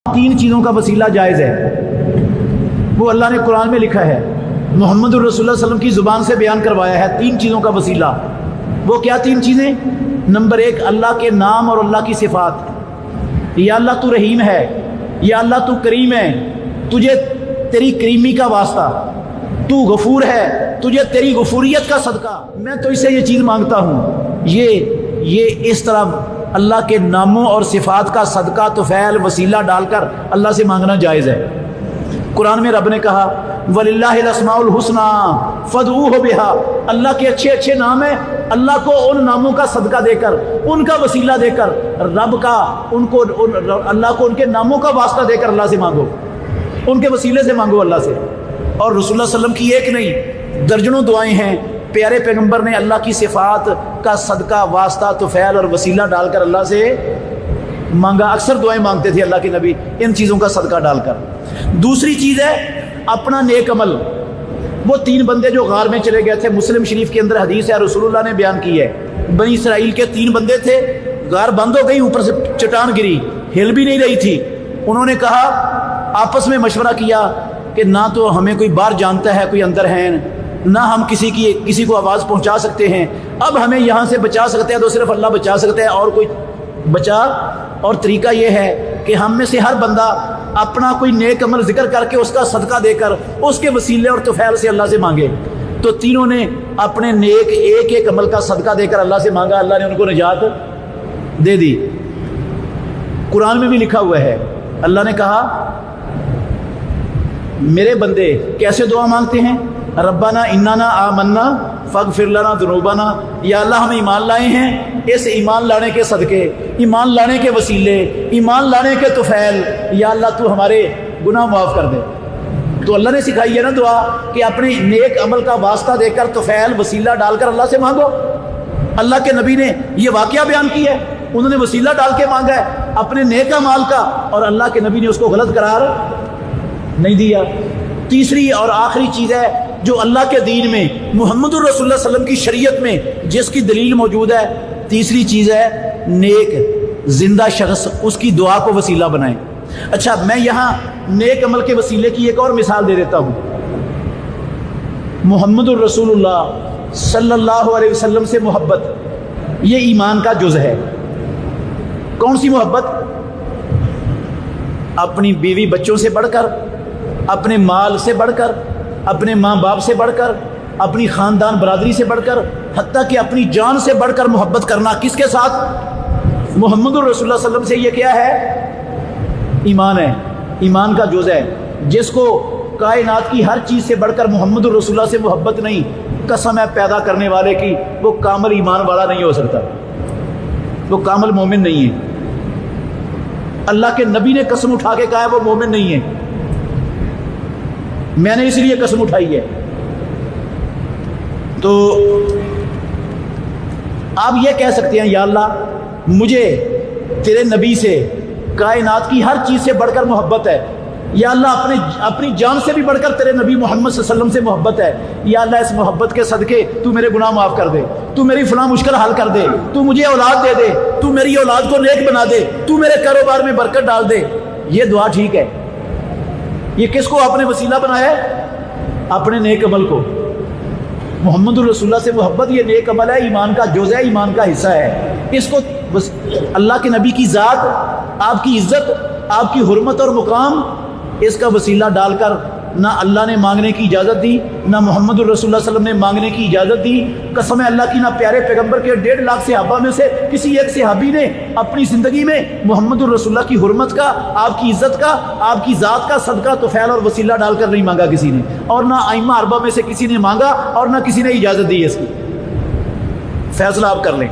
तीन चीज़ों का वसीला जायज़ है, वो अल्लाह ने कुरान में लिखा है, मोहम्मद रसूलुल्लाह सल्लल्लाहु अलैहि वसल्लम की ज़ुबान से बयान करवाया है। तीन चीज़ों का वसीला, वो क्या तीन चीज़ें? नंबर एक, अल्लाह के नाम और अल्लाह की सिफ़ात। या अल्लाह तू रहीम है, या अल्लाह तू करीम है, तुझे तेरी करीमी का वास्ता, तू गफूर है, तुझे तेरी गफूरियत का सदका, मैं तो इससे ये चीज़ मांगता हूँ। ये इस तरह अल्लाह के नामों और सिफ़ात का सदका तुफ़ैल वसीला डालकर अल्लाह से मांगना जायज़ है। कुरान में रब ने कहा वलिल्लाहिल अस्माउल हुस्ना फदऊहु बिहा, अल्लाह के अच्छे अच्छे नाम है, अल्लाह को उन नामों का सदका देकर, उनका वसीला देकर, रब का अल्लाह को उनके नामों का वास्ता देकर अल्लाह से मांगो, उनके वसीले से मांगो अल्लाह से। और रसूलुल्लाह सल्लल्लाहु अलैहि वसल्लम की एक नहीं दर्जनों दुआएं हैं, प्यारे पैगंबर ने अल्लाह की सिफ़ात का सदका वास्ता तुफ़ैल और वसीला डालकर अल्लाह से मांगा। अक्सर दुआएं मांगते थे अल्लाह के नबी इन चीज़ों का सदका डालकर। दूसरी चीज़ है अपना नेक अमल। वो तीन बंदे जो गार में चले गए थे, मुस्लिम शरीफ के अंदर हदीस है, रसूलुल्लाह ने बयान की है, बनी इसराइल के तीन बंदे थे, गार बंद हो गई, ऊपर से चट्टान गिरी, हिल भी नहीं रही थी। उन्होंने कहा, आपस में मशवरा किया कि ना तो हमें कोई बाहर जानता है, कोई अंदर है, ना हम किसी को आवाज़ पहुंचा सकते हैं, अब हमें यहाँ से बचा सकते हैं तो सिर्फ अल्लाह बचा सकते हैं, और कोई बचा। और तरीका ये है कि हम में से हर बंदा अपना कोई नेक अमल जिक्र करके उसका सदका देकर उसके वसीले और तुफ़ैल से अल्लाह से मांगे। तो तीनों ने अपने नेक एक एक अमल का सदका देकर अल्लाह से मांगा, अल्लाह ने उनको निजात दे दी। कुरान में भी लिखा हुआ है, अल्लाह ने कहा मेरे बंदे कैसे दुआ मांगते हैं, रब्बाना इन्नाना आमन्ना फगफिर लना दुनूबना, या अल्लाह हम ईमान लाए हैं, इस ईमान लाने के सदके, ईमान लाने के वसीले, ईमान लाने के तुफ़ैल, या अल्लाह तू हमारे गुनाह माफ़ कर दे। तो अल्लाह ने सिखाई है ना दुआ कि अपने नेक अमल का वास्ता देकर तुफ़ैल वसीला डालकर अल्लाह से मांगो। अल्लाह के नबी ने यह वाक़या बयान किया है, उन्होंने वसीला डाल के मांगा है अपने नेक अमाल का, और अल्लाह के नबी ने उसको गलत करार नहीं दिया। तीसरी और आखिरी चीज़ है जो अल्लाह के दीन में मुहम्मदुर रसूलुल्लाह सल्लल्लाहु अलैहि वसल्लम की शरीयत में जिसकी दलील मौजूद है, तीसरी चीज़ है नेक जिंदा शख्स उसकी दुआ को वसीला बनाए। अच्छा, मैं यहाँ नेक अमल के वसीले की एक और मिसाल दे देता हूँ। मुहम्मदुर रसूलुल्लाह सल्लल्लाहु अलैहि वसल्लम से मोहब्बत ये ईमान का जुज़ है। कौन सी मोहब्बत? अपनी बीवी बच्चों से बढ़कर, अपने माल से बढ़कर, अपने माँ बाप से बढ़कर, अपनी ख़ानदान बरादरी से बढ़कर, हत्ता कि अपनी जान से बढ़कर मोहब्बत करना। किसके साथ? मोहम्मदुर रसूलुल्लाह सल्लल्लाहु अलैहि वसल्लम से। ये क्या है? ईमान है, ईमान का जुज़ है। जिसको कायनात की हर चीज़ से बढ़कर मोहम्मदुर रसूलुल्लाह से मोहब्बत नहीं, कसम है पैदा करने वाले की, वो कामिल ईमान वाला नहीं हो सकता, वो कामिल मोमिन नहीं है। अल्लाह के नबी ने कसम उठा के कहा है वो मोमिन नहीं है, मैंने इसलिए कसम उठाई है। तो आप ये कह सकते हैं, या अल्लाह मुझे तेरे नबी से कायनात की हर चीज़ से बढ़कर मोहब्बत है, या अल्लाह अपनी जान से भी बढ़कर तेरे नबी मोहम्मद सल्लल्लाहु अलैहि वसल्लम से मोहब्बत है, या अल्लाह इस मोहब्बत के सदके तू मेरे गुनाह माफ़ कर दे, तू मेरी फलां मुश्किल हल कर दे, तू मुझे औलाद दे दे, तू मेरी औलाद को नेक बना दे, तू मेरे कारोबार में बरकत डाल दे। ये दुआ ठीक है। ये किसको आपने वसीला बनाया है? अपने नेक अमल को। मुहम्मदुर रसूलुल्लाह से मोहब्बत ये नेक अमल है, ईमान का जुज़ है, ईमान का हिस्सा है। इसको बस अल्लाह के नबी की ज़ात, आपकी इज़्ज़त, आपकी हुर्मत और मुकाम, इसका वसीला डालकर ना अल्लाह ने मांगने की इजाज़त दी, ना मुहम्मदुर रसूलुल्लाह सल्लल्लाहु अलैहि वसल्लम ने मांगने की इजाज़त दी। कसम है अल्लाह की, ना प्यारे पैगंबर के 1.5 लाख सहाबा में से किसी एक सहाबी ने अपनी ज़िंदगी में मुहम्मदुर रसूलुल्लाह की हुर्मत का, आपकी इज़्ज़त का, आपकी ज़ात का सदका तुफ़ैल और वसीला डालकर नहीं मांगा किसी ने, और ना आइम्मा अरबा में से किसी ने मांगा, और ना किसी ने इजाज़त दी। इसकी फैसला आप कर लें।